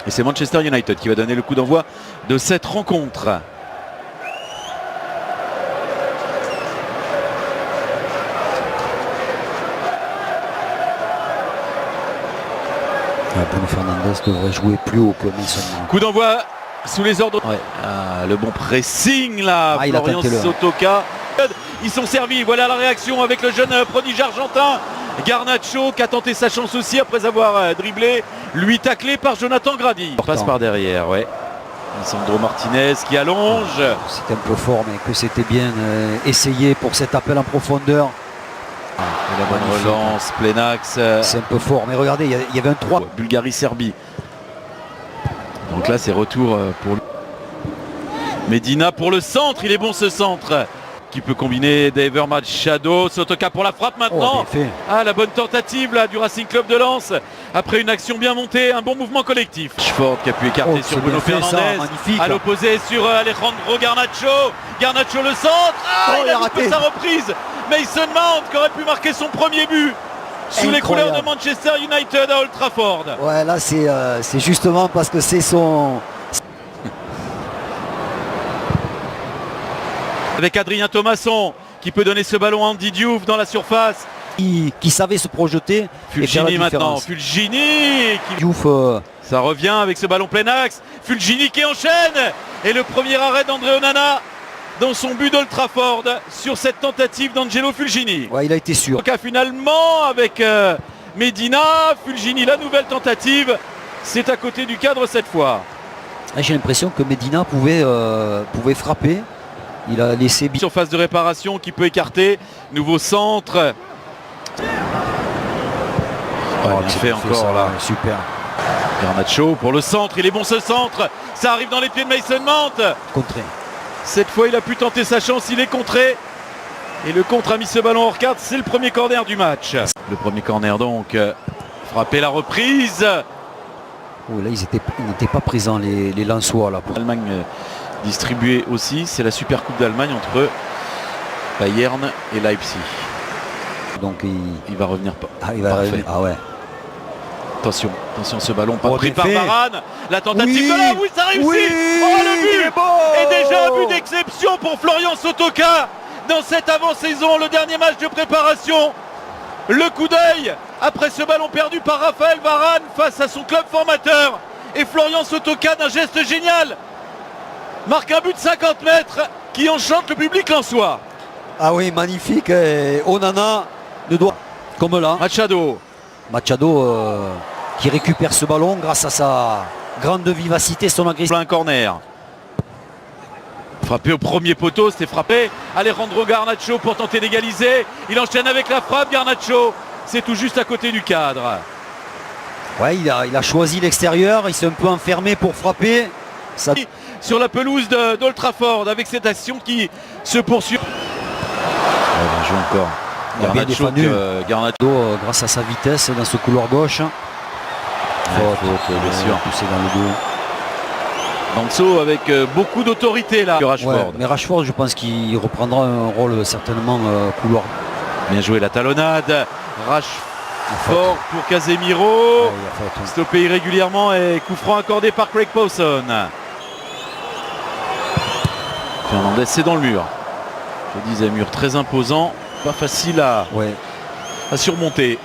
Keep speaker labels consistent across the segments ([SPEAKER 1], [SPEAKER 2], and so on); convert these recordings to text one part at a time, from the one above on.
[SPEAKER 1] Et c'est Manchester United qui va donner le coup d'envoi de cette rencontre.
[SPEAKER 2] Bruno Fernandes devrait jouer plus haut que Mason Mount.
[SPEAKER 1] Coup d'envoi sous les ordres. Ouais. Le bon pressing là, Florian Sotoka. Ils sont servis, voilà la réaction avec le jeune prodige argentin. Garnacho qui a tenté sa chance aussi après avoir dribblé, lui taclé par Jonathan Grady. Passe par derrière, ouais. Sandro Martinez qui allonge.
[SPEAKER 2] C'était un peu fort, mais que c'était bien essayé pour cet appel en profondeur.
[SPEAKER 1] La bonne relance, plein axe.
[SPEAKER 2] C'est un peu fort, mais regardez, il y avait un 3.
[SPEAKER 1] Bulgarie-Serbie. Donc là, c'est retour pour Medina pour le centre. Il est bon ce centre. Qui peut combiner Daver Machado. Sotoka pour la frappe maintenant. La bonne tentative là, du Racing Club de Lens. Après une action bien montée, un bon mouvement collectif. Rashford qui a pu écarter sur Bruno Fernandes. À l'opposé sur Alejandro Garnacho. Garnacho le centre. Il a loupé sa reprise. Mason Mount qui aurait pu marquer son premier but sous les couleurs de Manchester United à Old Trafford.
[SPEAKER 2] Ouais, là c'est justement parce que c'est son...
[SPEAKER 1] Avec Adrien Thomasson qui peut donner ce ballon à Andy Diouf dans la surface.
[SPEAKER 2] Qui savait se projeter.
[SPEAKER 1] Fulgini maintenant. Fulgini
[SPEAKER 2] Diouf,
[SPEAKER 1] ça revient avec ce ballon plein axe. Fulgini qui enchaîne. Et le premier arrêt d'André Onana dans son but d'Old Trafford sur cette tentative d'Angelo Fulgini.
[SPEAKER 2] Ouais, il a été sûr.
[SPEAKER 1] Donc finalement avec Medina, Fulgini, la nouvelle tentative. C'est à côté du cadre cette fois.
[SPEAKER 2] J'ai l'impression que Medina pouvait frapper. Il a laissé...
[SPEAKER 1] Surface de réparation qui peut écarter. Nouveau centre. Il fait encore ça, là.
[SPEAKER 2] Super.
[SPEAKER 1] Garnacho pour le centre. Il est bon ce centre. Ça arrive dans les pieds de Mason Mount.
[SPEAKER 2] Contré.
[SPEAKER 1] Cette fois, il a pu tenter sa chance. Il est contré. Et le contre a mis ce ballon hors carte. C'est le premier corner du match. Le premier corner donc. Frapper la reprise.
[SPEAKER 2] Oh, là, ils n'étaient pas présents, les Lensois. Là, pour...
[SPEAKER 1] L'Allemagne distribuée aussi. C'est la Super Coupe d'Allemagne entre Bayern et Leipzig.
[SPEAKER 2] Donc
[SPEAKER 1] il va revenir.
[SPEAKER 2] Il va revenir. Ah ouais.
[SPEAKER 1] Attention ce ballon pas pris par Varane. La tentative de là, ça réussit.
[SPEAKER 2] Le
[SPEAKER 1] but est déjà un but d'exception pour Florian Sotoka dans cette avant-saison, le dernier match de préparation. Le coup d'œil après ce ballon perdu par Raphaël Varane face à son club formateur. Et Florian Sotoka d'un geste génial marque un but de 50 mètres qui enchante le public lensois.
[SPEAKER 2] Ah oui, magnifique. Et Onana ne doit... Comme là. Machado qui récupère ce ballon grâce à sa grande vivacité, son agressivité.
[SPEAKER 1] Un corner. Frappé au premier poteau, c'était frappé. Alejandro Garnacho pour tenter d'égaliser. Il enchaîne avec la frappe, Garnacho. C'est tout juste à côté du cadre.
[SPEAKER 2] Ouais, il a choisi l'extérieur. Il s'est un peu enfermé pour frapper. Ça...
[SPEAKER 1] Sur la pelouse d'Old Trafford avec cette action qui se poursuit. Bien joué encore.
[SPEAKER 2] Il a bien défendu Garnacho grâce à sa vitesse dans ce couloir gauche.
[SPEAKER 1] Bien sûr.
[SPEAKER 2] Poussé dans le dos.
[SPEAKER 1] Danso avec beaucoup d'autorité là.
[SPEAKER 2] Rashford. Ouais, mais Rashford, je pense qu'il reprendra un rôle certainement couloir.
[SPEAKER 1] Bien joué la talonnade. Rashford pour Casemiro. Ouais, stoppé irrégulièrement et coup franc accordé par Craig Pawson. Fernandes, c'est dans le mur. Je disais, mur très imposant, pas facile à surmonter.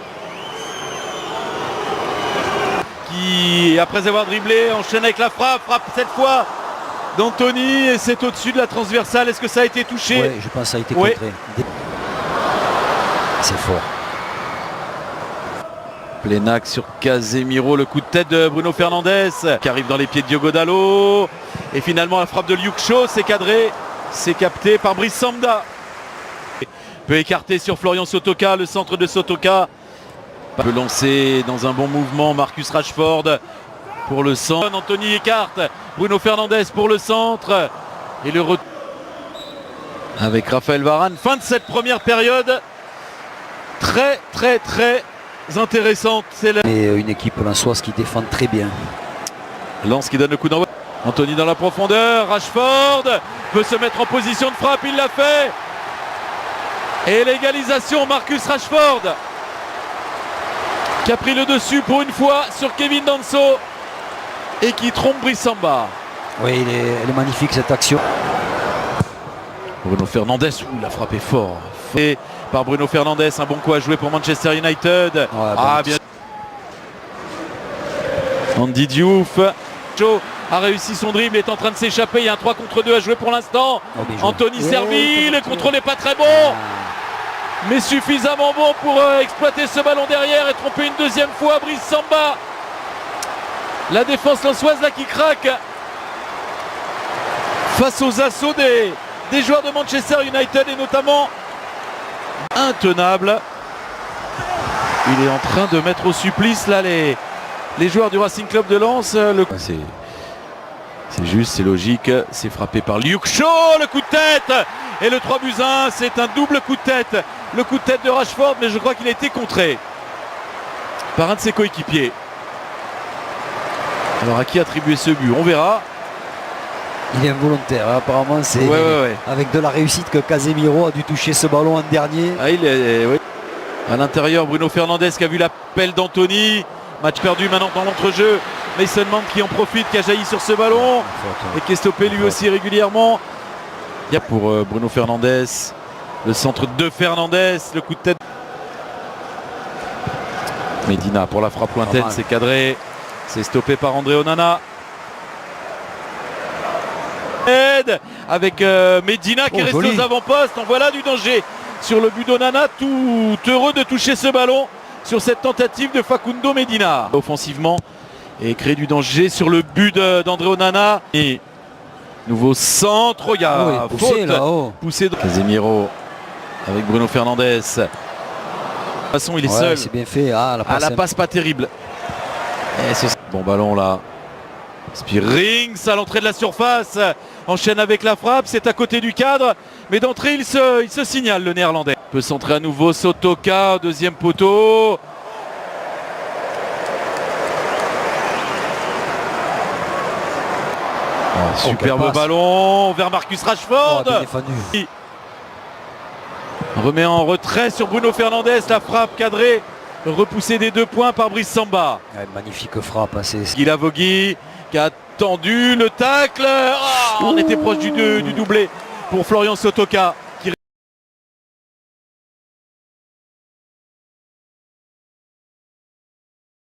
[SPEAKER 1] Qui, après avoir dribblé, enchaîne avec la frappe cette fois d'Anthony et c'est au-dessus de la transversale. Est-ce que ça a été touché?
[SPEAKER 2] Oui, je pense que ça a été contré. C'est fort.
[SPEAKER 1] Plein axe sur Casemiro, le coup de tête de Bruno Fernandes qui arrive dans les pieds de Diogo Dalot. Et finalement la frappe de Luke Shaw, c'est cadré, c'est capté par Brice Samba. Peut écarter sur Florian Sotoka, le centre de Sotoka. Peut lancer dans un bon mouvement Marcus Rashford pour le centre. Anthony écarte, Bruno Fernandes pour le centre. Et le retour avec Raphaël Varane. Fin de cette première période. Très intéressante. C'est
[SPEAKER 2] une équipe lensoise qui défend très bien.
[SPEAKER 1] Lens qui donne le coup d'envoi. Anthony dans la profondeur. Rashford peut se mettre en position de frappe. Il l'a fait. Et l'égalisation, Marcus Rashford qui a pris le dessus pour une fois sur Kevin Danso. et qui trompe Brice Samba.
[SPEAKER 2] Oui, elle est magnifique cette action.
[SPEAKER 1] Bruno Fernandes, la frappe est fort. Et par Bruno Fernandes, un bon coup à jouer pour Manchester United.
[SPEAKER 2] Ouais,
[SPEAKER 1] bien. Andy Diouf. Joe a réussi son dribble, est en train de s'échapper. Il y a un 3 contre 2 à jouer pour l'instant. Anthony Serville, le contrôle n'est pas très bon. Mais suffisamment bon pour exploiter ce ballon derrière et tromper une deuxième fois Brice Samba. La défense lensoise là qui craque face aux assauts des joueurs de Manchester United et notamment intenable. Il est en train de mettre au supplice là les joueurs du Racing Club de Lens. C'est juste, c'est logique, c'est frappé par Luke Shaw, le coup de tête et le 3-1, c'est un double coup de tête. Le coup de tête de Rashford, mais je crois qu'il a été contré par un de ses coéquipiers. Alors à qui attribuer ce but? On verra.
[SPEAKER 2] Il est involontaire, hein. Apparemment c'est avec de la réussite que Casemiro a dû toucher ce ballon en dernier.
[SPEAKER 1] Oui. À l'intérieur, Bruno Fernandes qui a vu l'appel d'Anthony. Match perdu maintenant dans l'entrejeu. Mason Mount qui en profite, qui a jailli sur ce ballon et qui est stoppé lui aussi régulièrement. Il y a pour Bruno Fernandes, le centre de Fernandes, le coup de tête. Medina pour la frappe lointaine, c'est cadré. C'est stoppé par André Onana. Avec Medina qui est resté aux avant-postes. En voilà du danger sur le but d'Onana. Tout heureux de toucher ce ballon sur cette tentative de Facundo Medina. Offensivement et créer du danger sur le but d'André Onana. Et nouveau centre. Il y a faute. Poussé de Casemiro avec Bruno Fernandes. De toute façon, il est seul.
[SPEAKER 2] C'est bien fait.
[SPEAKER 1] La passe pas terrible. Bon ballon là. Spearings à l'entrée de la surface. Enchaîne avec la frappe. C'est à côté du cadre. Mais d'entrée, il se signale le néerlandais. Peut centrer à nouveau Sotoka. Deuxième poteau. Superbe ballon vers Marcus Rashford. Remet en retrait sur Bruno Fernandes. La frappe cadrée. Repoussée des 2 points par Brice Samba.
[SPEAKER 2] Magnifique frappe.
[SPEAKER 1] Guila Vogui qui a tendu le tacle. On était proche du doublé pour Florian Sotoka.